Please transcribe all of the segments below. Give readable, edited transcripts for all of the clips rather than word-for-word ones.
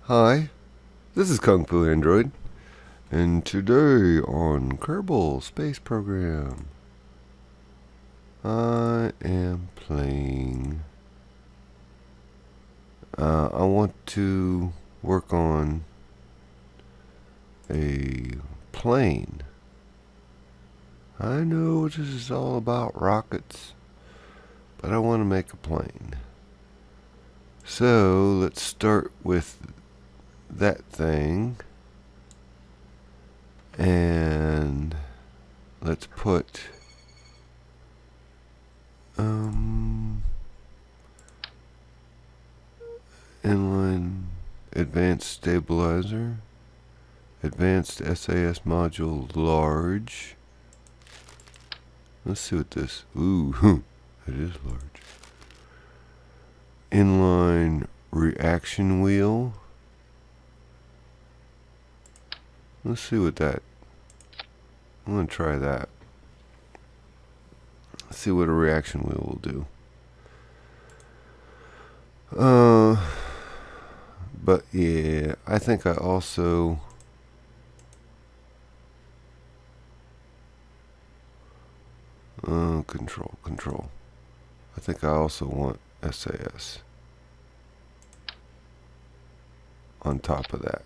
Hi, this is KUngFUandroid, and today on Kerbal Space Program, I am playing. I want to work on a plane. I know this is all about rockets, but I want to make a plane. So let's start with that thing, and let's put inline advanced stabilizer, advanced SAS module large. Let's see what this. Ooh, it is large. Inline reaction wheel. Let's see what that. I'm gonna try that. Let's see what a reaction wheel will do. But yeah, I think I also control. I think I also want SAS on top of that.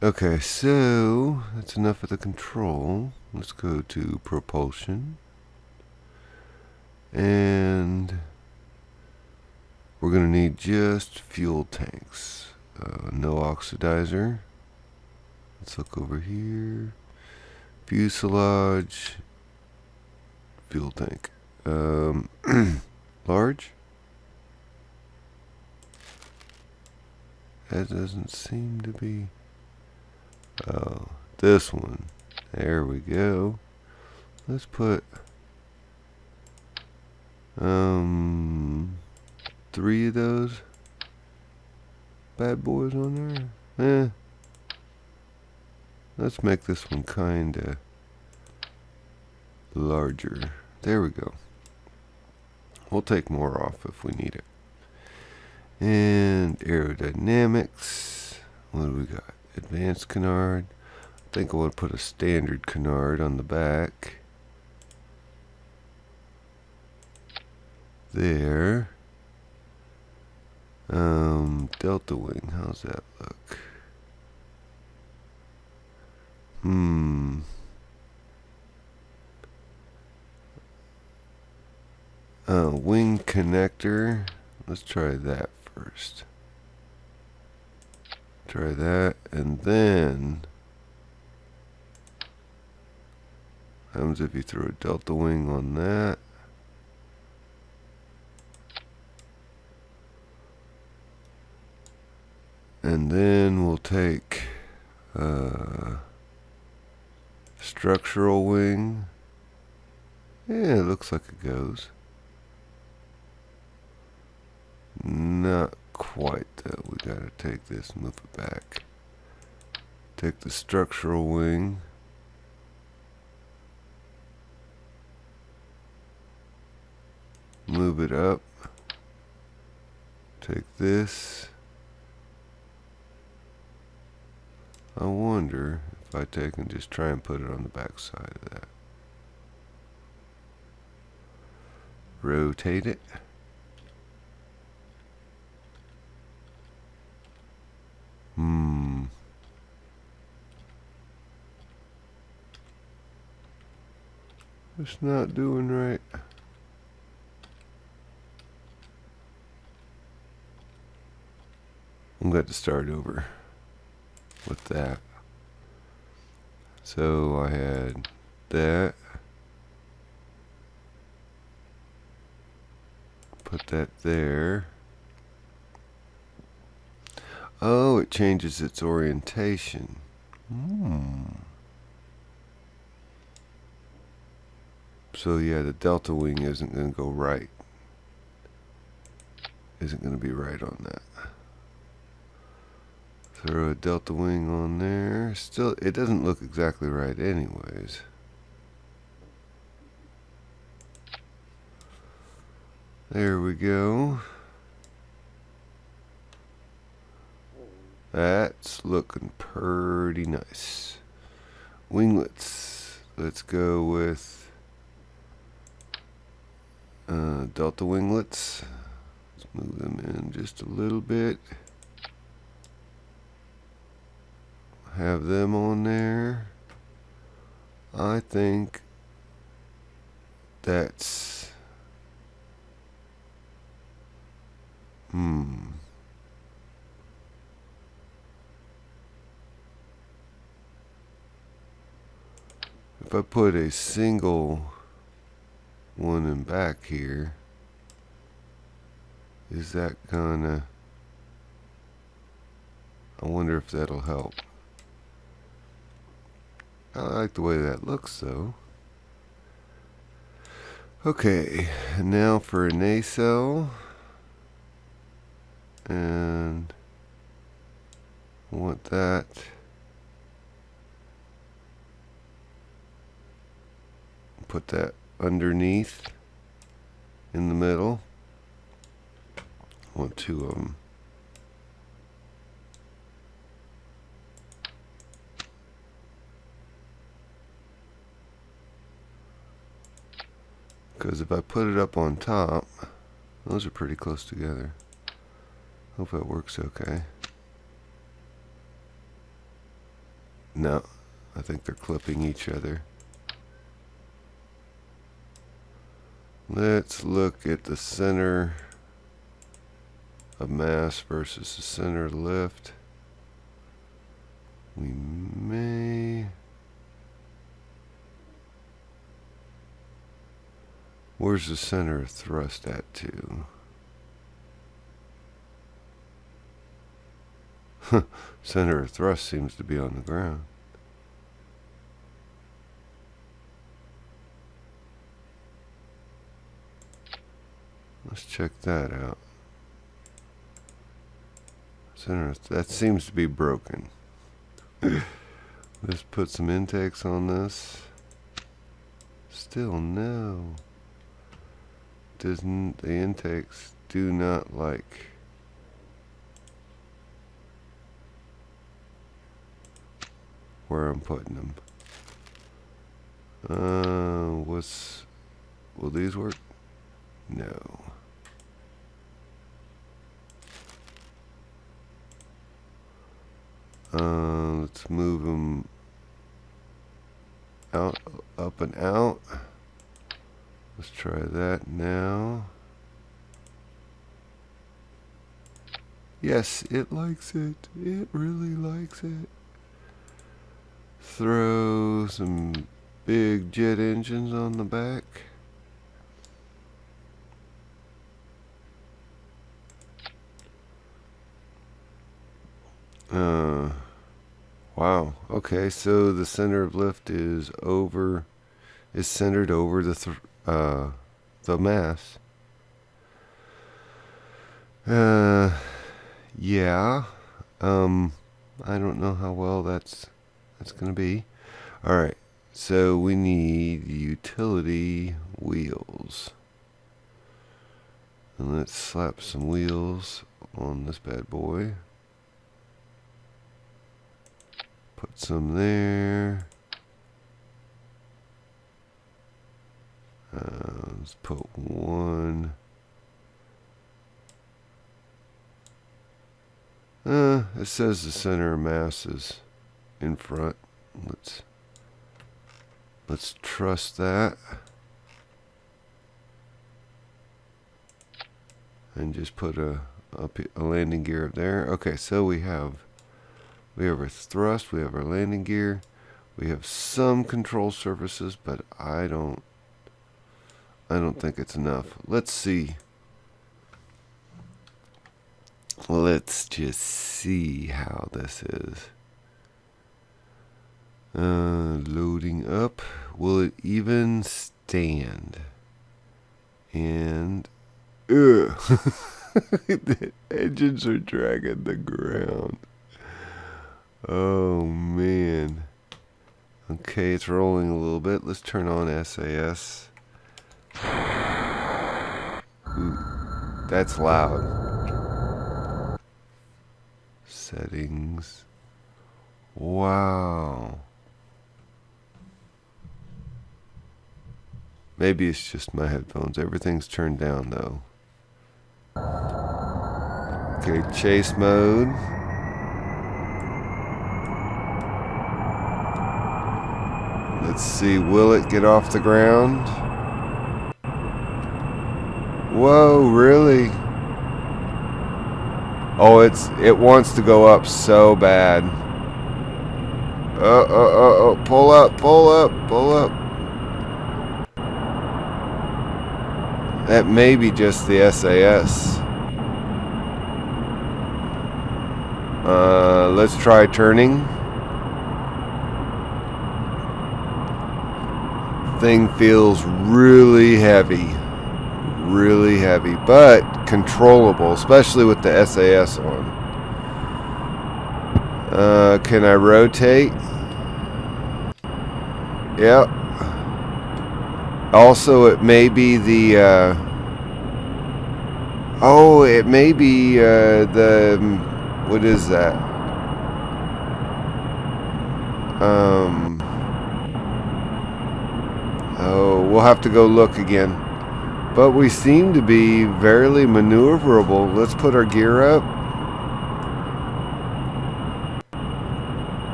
Okay, so that's enough of the control. Let's go to propulsion. And we're going to need just fuel tanks. No oxidizer. Let's look over here. Fuselage. Fuel tank. Large? That doesn't seem to be. Oh, this one. There we go. Let's put 3 of those bad boys on there. Let's make this one kinda larger. There we go. We'll take more off if we need it. And aerodynamics. What do we got? Advanced canard. I think I want to put a standard canard on the back. There. Delta wing. How's that look? Wing connector. Let's try that first. Try that, and then what happens if you throw a delta wing on that? And then we'll take structural wing. Yeah, it looks like it goes. Not quite though. We gotta take this and move it back. Take the structural wing. Move it up. Take this. I wonder if I take and just try and put it on the back side of that. Rotate it. It's not doing right. I'm going to start over with that. So I had that. Put that there. Oh, it changes its orientation. So yeah, the delta wing isn't going to go right. Isn't going to be right on that. Throw a delta wing on there. Still, it doesn't look exactly right anyways. There we go. That's looking pretty nice. Winglets. Let's go with delta winglets. Let's move them in just a little bit. Have them on there. I think that's if I put a single one in back here, is that gonna, I wonder if that'll help. I like the way that looks though. Okay, now for a nacelle, and I want that put that underneath in the middle. I want two of them. Because if I put it up on top, those are pretty close together. Hope that works okay. No, I think they're clipping each other. Let's look at the center of mass versus the center of lift. We may... Where's the center of thrust at to? Center of thrust seems to be on the ground. Let's check that out. Center, that seems to be broken. Let's put some intakes on this. Still no. The intakes do not like where I'm putting them. Will these work? No. Let's move them out, up and out. Let's try that now. Yes, it likes it. It really likes it. Throw some big jet engines on the back. Wow. Okay, so the center of lift is centered over the mass. Yeah. I don't know how well that's gonna be. All right. So we need utility wheels. And let's slap some wheels on this bad boy. Put some there. Let's put one. It says the center of mass is in front. Let's trust that. And just put a landing gear up there. Okay, so we have our thrust, we have our landing gear, we have some control surfaces, but I don't think it's enough. Let's see. Let's just see how this is. Loading up. Will it even stand? And the engines are dragging the ground. Oh man. Okay, it's rolling a little bit. Let's turn on SAS. Ooh, that's loud. Settings. Wow. Maybe it's just my headphones. Everything's turned down though. Okay, chase mode. Let's see, will it get off the ground? Whoa, really? Oh, it wants to go up so bad. Pull up, pull up, pull up. That may be just the SAS. Let's try turning. Thing feels really heavy, but controllable, especially with the SAS on. Can I rotate? Yep. Also, it may be the it may be the what is that? We'll have to go look again. But we seem to be fairly maneuverable. Let's put our gear up.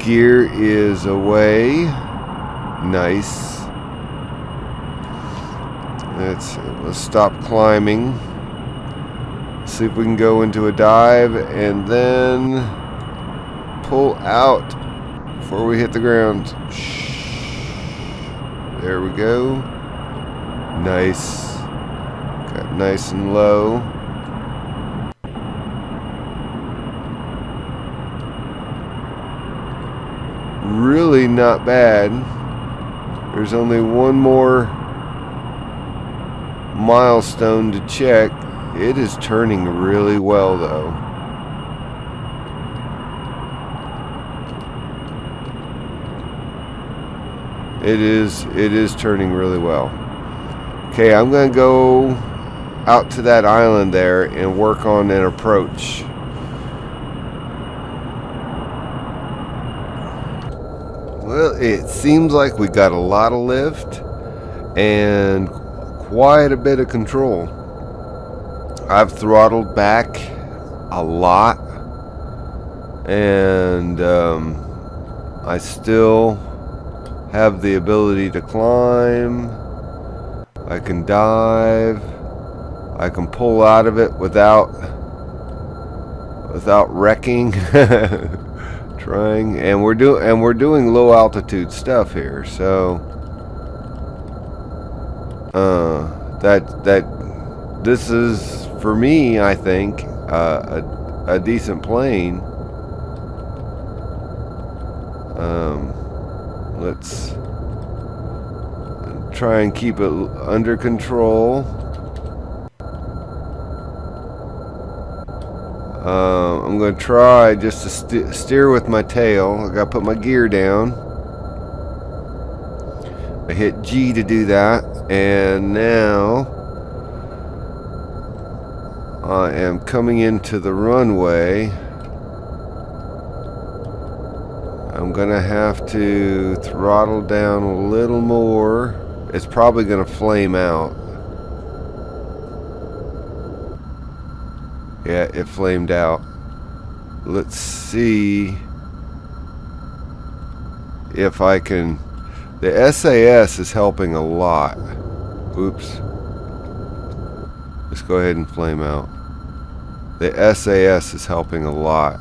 Gear is away. Nice. Let's stop climbing. See if we can go into a dive and then pull out before we hit the ground. There we go. Nice. Got nice and low. Really not bad. There's only one more milestone to check. It is turning really well though. It is turning really well. Okay, I'm going to go out to that island there and work on an approach. Well, it seems like we got a lot of lift and quite a bit of control. I've throttled back a lot, and I still have the ability to climb. I can dive. I can pull out of it without wrecking. Trying, and we're doing low altitude stuff here, so this is, for me, I think a decent plane. Let's try and keep it under control. I'm going to try just to steer with my tail. I got to put my gear down. I hit G to do that, and now I am coming into the runway. I'm going to have to throttle down a little more. It's probably going to flame out. Yeah, it flamed out. Let's see if I can. The SAS is helping a lot. Oops. Let's go ahead and flame out. The SAS is helping a lot.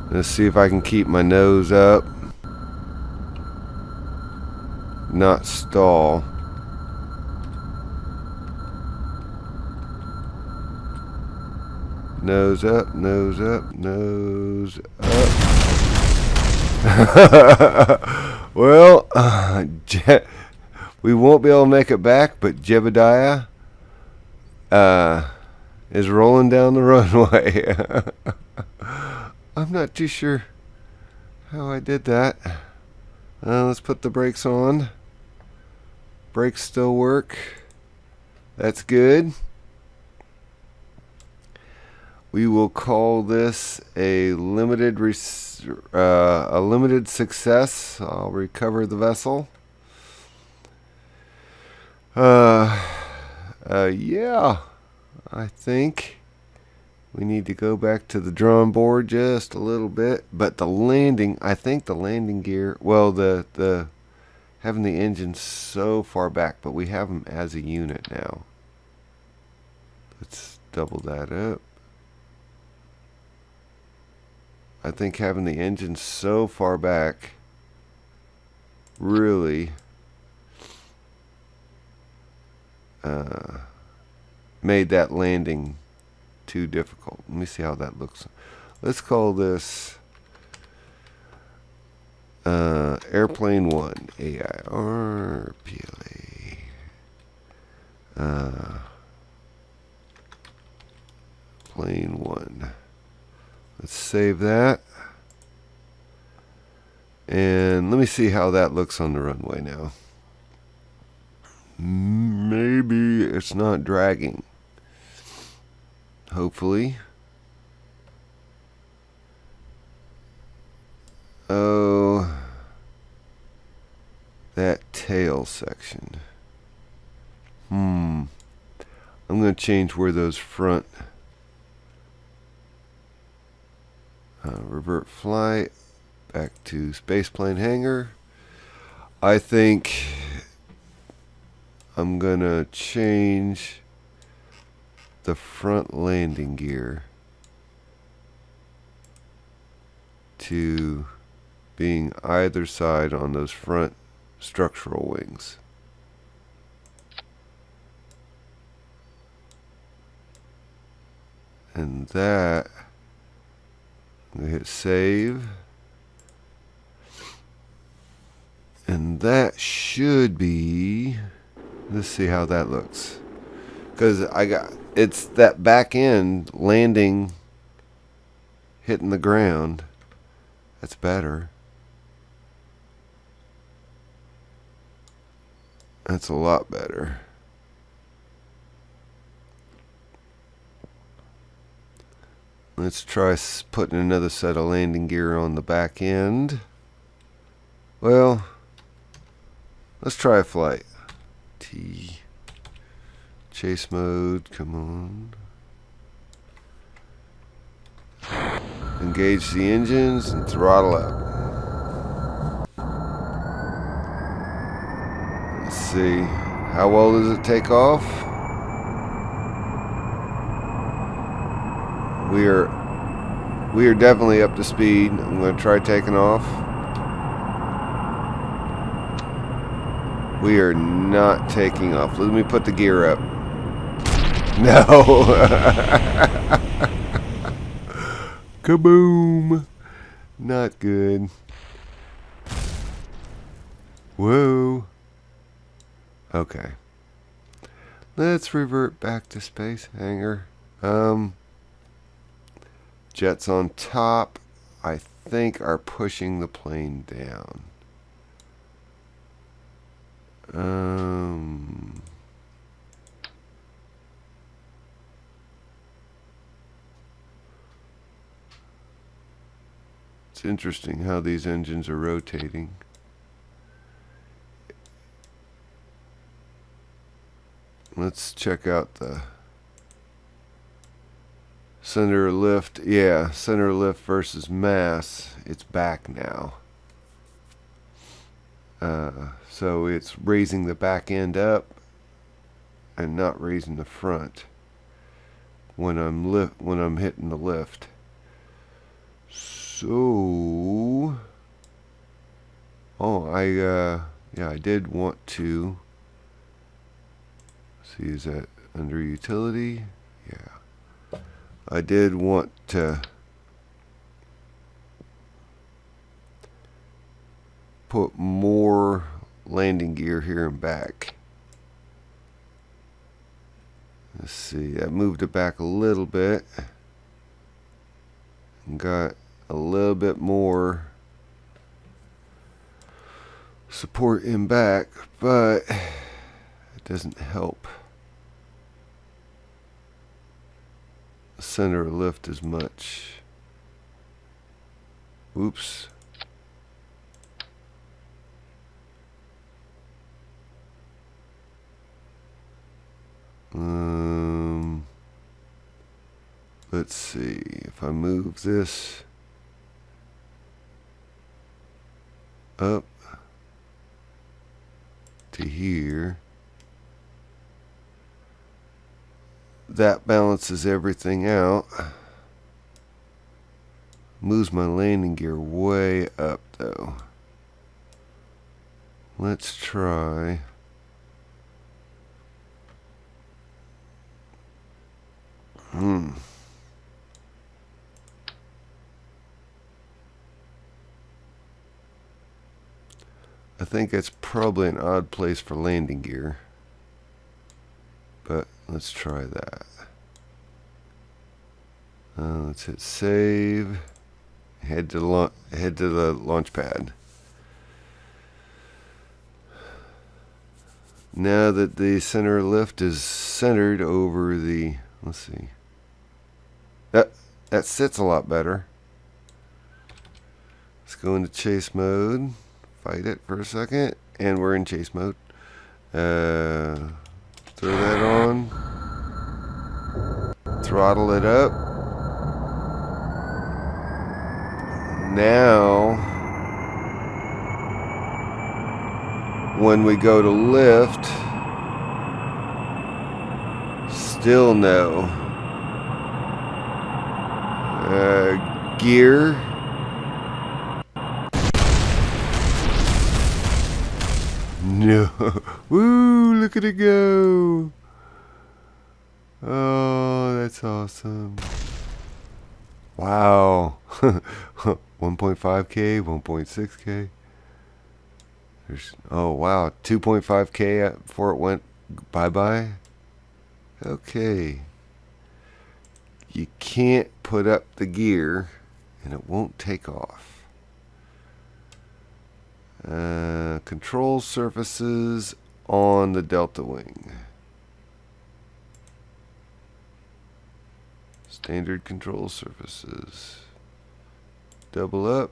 Let's see if I can keep my nose up. Not stall. Nose up, nose up, nose up. Well, we won't be able to make it back, but Jebediah is rolling down the runway. I'm not too sure how I did that. Let's put the brakes on. Brakes still work. That's good. We will call this a limited success. I'll recover the vessel. Yeah, I think we need to go back to the drawing board just a little bit. But the landing, I think the landing gear, well, the having the engine so far back, but we have them as a unit now. Let's double that up. I think having the engine so far back really made that landing too difficult. Let me see how that looks. Let's call this Airplane 1. AIRPLA. Plane 1. Let's save that. And let me see how that looks on the runway now. Maybe it's not dragging. Hopefully. Oh, that tail section. I'm going to change where those front revert flight back to spaceplane hangar. I think I'm going to change the front landing gear to being either side on those front structural wings. And that, I'm going to hit save. And that should be, let's see how that looks. Because it's that back end landing, hitting the ground. That's better. That's a lot better. Let's try putting another set of landing gear on the back end. Well, let's try a flight. T. Chase mode, come on. Engage the engines and throttle up. Let's see. How well does it take off? We are definitely up to speed. I'm going to try taking off. We are not taking off. Let me put the gear up. No. Kaboom. Not good. Whoa. Okay. Let's revert back to space hangar. Jets on top, I think, are pushing the plane down. It's interesting how these engines are rotating. Let's check out the center of lift. Yeah, center of lift versus mass. It's back now. So it's raising the back end up and not raising the front when I'm hitting the lift. So, I did want to see, is that under utility? Yeah. I did want to put more landing gear here and back. Let's see, that moved it back a little bit and got a little bit more support in back, but it doesn't help. center of lift as much. Oops. Let's see if I move this up to here. That balances everything out. Moves my landing gear way up though. Let's try. I think that's probably an odd place for landing gear, but let's try that. Let's hit save. Head to the launch pad. Now that the center of lift is centered over the, let's see, that sits a lot better. Let's go into chase mode. Fight it for a second, and we're in chase mode. Throw that on. Throttle it up. Now, when we go to lift, still no. Gear. No. Woo, look at it go. Oh, that's awesome. Wow. 1.5K, 1.6K. Oh, wow. 2.5K before it went bye-bye. Okay. You can't put up the gear and it won't take off. Control surfaces on the Delta Wing. Standard control surfaces. Double up.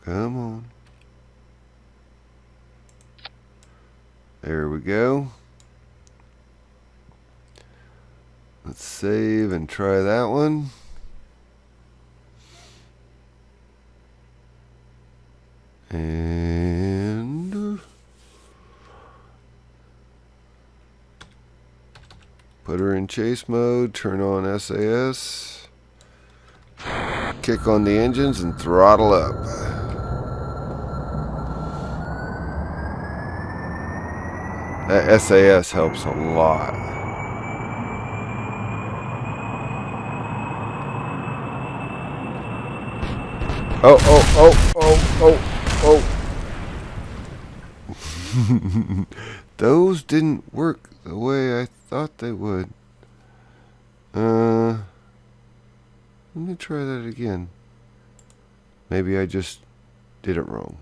Come on. There we go. Let's save and try that one. And put her in chase mode, turn on SAS, kick on the engines and throttle up. That SAS helps a lot. Oh. Those didn't work the way I thought they would. Let me try that again. Maybe I just did it wrong.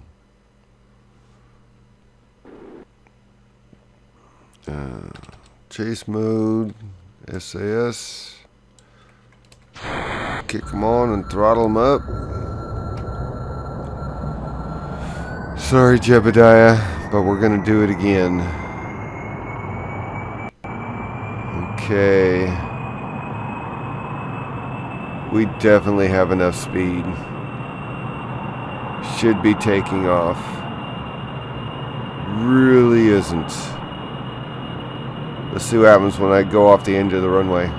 Chase mode, SAS. Kick them on and throttle them up. Sorry, Jebediah, but we're going to do it again. Okay. We definitely have enough speed. Should be taking off. Really isn't. Let's see what happens when I go off the end of the runway.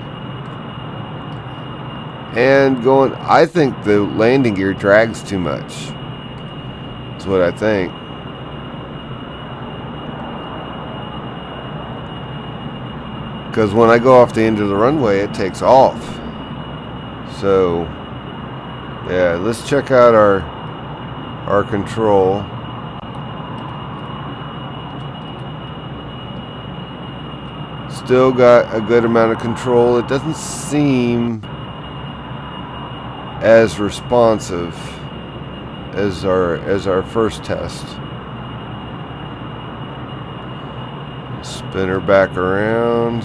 And going, I think the landing gear drags too much. That's what I think. Because when I go off the end of the runway, it takes off. So, yeah, let's check out our control. Still got a good amount of control. It doesn't seem as responsive as our first test. Spin her back around.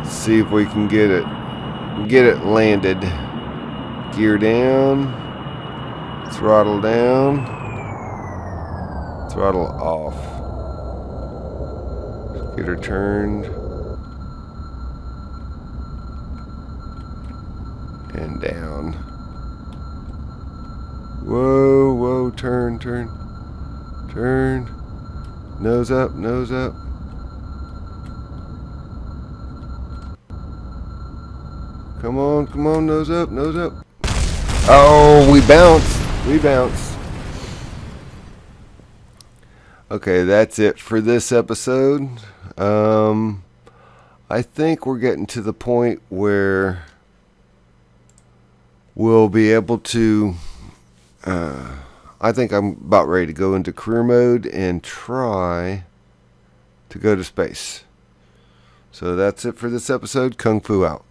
See if we can get it landed. Gear down, throttle down, throttle off. Get her turned and down. Whoa, whoa, turn, turn, turn. Nose up, nose up. Come on, nose up, nose up. Oh, we bounced. Okay, that's it for this episode. I think we're getting to the point where we'll be able to, I think I'm about ready to go into career mode and try to go to space. So that's it for this episode. Kung Fu out.